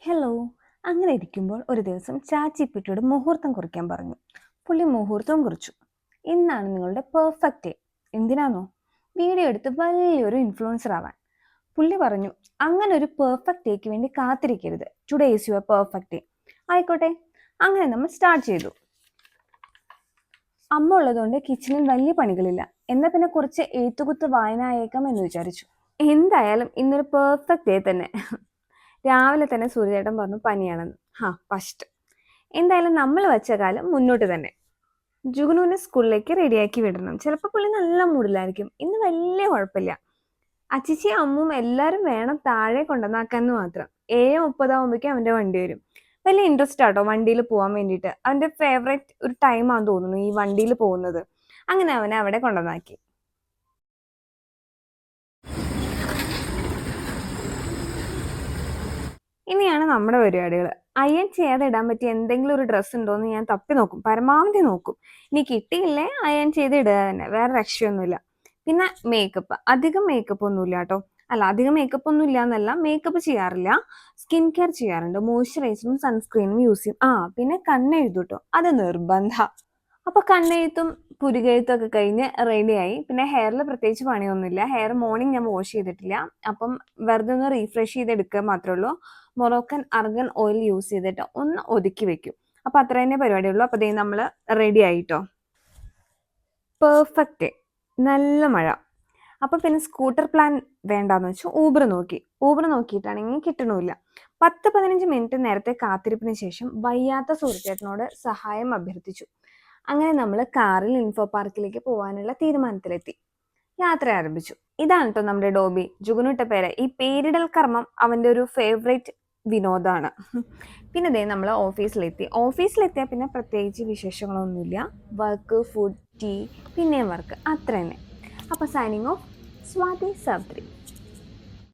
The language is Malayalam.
ഹലോ. അങ്ങനെ ഇരിക്കുമ്പോൾ ഒരു ദിവസം ചാച്ചിപ്പിട്ടിയോട് മുഹൂർത്തം കുറിക്കാൻ പറഞ്ഞു. പുള്ളി മുഹൂർത്തവും കുറിച്ചു. ഇന്നാണ് നിങ്ങളുടെ പെർഫെക്റ്റ് ഡേ. എന്തിനാണോ? വീഡിയോ എടുത്ത് വലിയൊരു ഇൻഫ്ലുവൻസർ ആവാൻ. പുള്ളി പറഞ്ഞു, അങ്ങനെ ഒരു പെർഫെക്റ്റ് ഡേക്ക് വേണ്ടി കാത്തിരിക്കരുത്. Today is your perfect day. ആയിക്കോട്ടെ. അങ്ങനെ നമ്മൾ സ്റ്റാർട്ട് ചെയ്തു. അമ്മ ഉള്ളതുകൊണ്ട് കിച്ചണിൽ വലിയ പണികളില്ല. എന്നാൽ പിന്നെ കുറച്ച് എഴുത്തുകുത്ത് വായന അയക്കാം എന്ന് വിചാരിച്ചു. എന്തായാലും ഇന്നൊരു പെർഫെക്റ്റ് ഡേ തന്നെ. രാവിലെ തന്നെ സൂര്യചേട്ടൻ പറഞ്ഞു പനിയാണെന്ന്. ഫസ്റ്റ് എന്തായാലും നമ്മൾ വെച്ച കാലം മുന്നോട്ട് തന്നെ. ജുഗുനുവിനെ സ്കൂളിലേക്ക് റെഡിയാക്കി വിടണം. ചിലപ്പോൾ പുള്ളി നല്ല മൂഡിലായിരിക്കും. ഇന്ന് വലിയ കുഴപ്പമില്ല. അച്ചിച്ചി അമ്മും എല്ലാവരും വേണം താഴെ കൊണ്ടുവന്നാക്കാന്ന് മാത്രം. 7:30 അവൻ്റെ വണ്ടി വരും. വലിയ ഇൻട്രസ്റ്റ് ആട്ടോ വണ്ടിയിൽ പോകാൻ വേണ്ടിയിട്ട്. അവൻ്റെ ഫേവറേറ്റ് ഒരു ടൈമാണെന്ന് തോന്നുന്നു ഈ വണ്ടിയിൽ പോകുന്നത്. അങ്ങനെ അവനെ അവിടെ കൊണ്ടുവന്നാക്കി. ഇനിയാണ് നമ്മുടെ പരിപാടികൾ. അയൺ ചെയ്യാതെ ഇടാൻ പറ്റിയ എന്തെങ്കിലും ഒരു ഡ്രസ്സ് ഉണ്ടോ എന്ന് ഞാൻ തപ്പി നോക്കും, പരമാവധി നോക്കും. ഇനി കിട്ടിയില്ലേ അയൺ ചെയ്ത് ഇടുക തന്നെ, വേറെ രക്ഷയൊന്നുമില്ല. പിന്നെ മേക്കപ്പ്, അധികം മേക്കപ്പ് ഒന്നുമില്ല കേട്ടോ. അധികം മേക്കപ്പ് ഒന്നും ഇല്ല എന്നല്ല, മേക്കപ്പ് ചെയ്യാറില്ല. സ്കിൻ കെയർ ചെയ്യാറുണ്ട്. മോയ്സ്ചറൈസറും സൺസ്ക്രീനും യൂസ് ചെയ്യും. പിന്നെ കണ്ണെഴുതും കേട്ടോ, അത് നിർബന്ധ. അപ്പൊ കണ്ണെഴുത്തും പുരുകെഴുത്തും ഒക്കെ കഴിഞ്ഞ് റെഡിയായി. പിന്നെ ഹെയറിൽ പ്രത്യേകിച്ച് പണിയൊന്നുമില്ല. ഹെയർ മോർണിംഗ് ഞാൻ വാഷ് ചെയ്തിട്ടില്ല. അപ്പം വെറുതെ ഒന്ന് റീഫ്രഷ് ചെയ്തെടുക്കുക മാത്രമേ ഉള്ളൂ. മൊറോക്കൻ അർഗൻ ഓയിൽ യൂസ് ചെയ്തിട്ട് ഒന്ന് ഒതുക്കി വെക്കും. അപ്പൊ അത്ര തന്നെ പരിപാടിയുള്ളൂ. അപ്പൊ ദേ നമ്മൾ റെഡി ആയിട്ടോ. പെർഫെക്റ്റ്. നല്ല മഴ. അപ്പൊ പിന്നെ സ്കൂട്ടർ പ്ലാൻ വേണ്ടാന്ന് വെച്ചു ഊബർ നോക്കി. ഊബർ നോക്കിയിട്ടാണെങ്കിൽ കിട്ടണമില്ല. 10-15 മിനിറ്റ് നേരത്തെ കാത്തിരിപ്പിന് ശേഷം വയ്യാത്ത സുഹൃത്തേട്ടനോട് സഹായം അഭ്യർത്ഥിച്ചു. അങ്ങനെ നമ്മൾ കാറിൽ ഇൻഫോ പാർക്കിലേക്ക് പോകാനുള്ള തീരുമാനത്തിലെത്തി. യാത്ര ആരംഭിച്ചു. ഇതാണ് കേട്ടോ നമ്മുടെ ഡോബി. ജുഗുനുട്ട പേര്. ഈ പേരിടൽ കർമ്മം അവന്റെ ഒരു ഫേവറേറ്റ് വിനോദമാണ്. പിന്നെ ദേ നമ്മൾ ഓഫീസിലെത്തിയാൽ പിന്നെ പ്രത്യേകിച്ച് വിശേഷങ്ങളൊന്നുമില്ല. വർക്ക്, ഫുഡ്, ടീ, പിന്നെയും വർക്ക്, അത്ര തന്നെ. അപ്പോൾ സൈനിങ് ഓഫ്, സ്വാതി സാവിത്രി.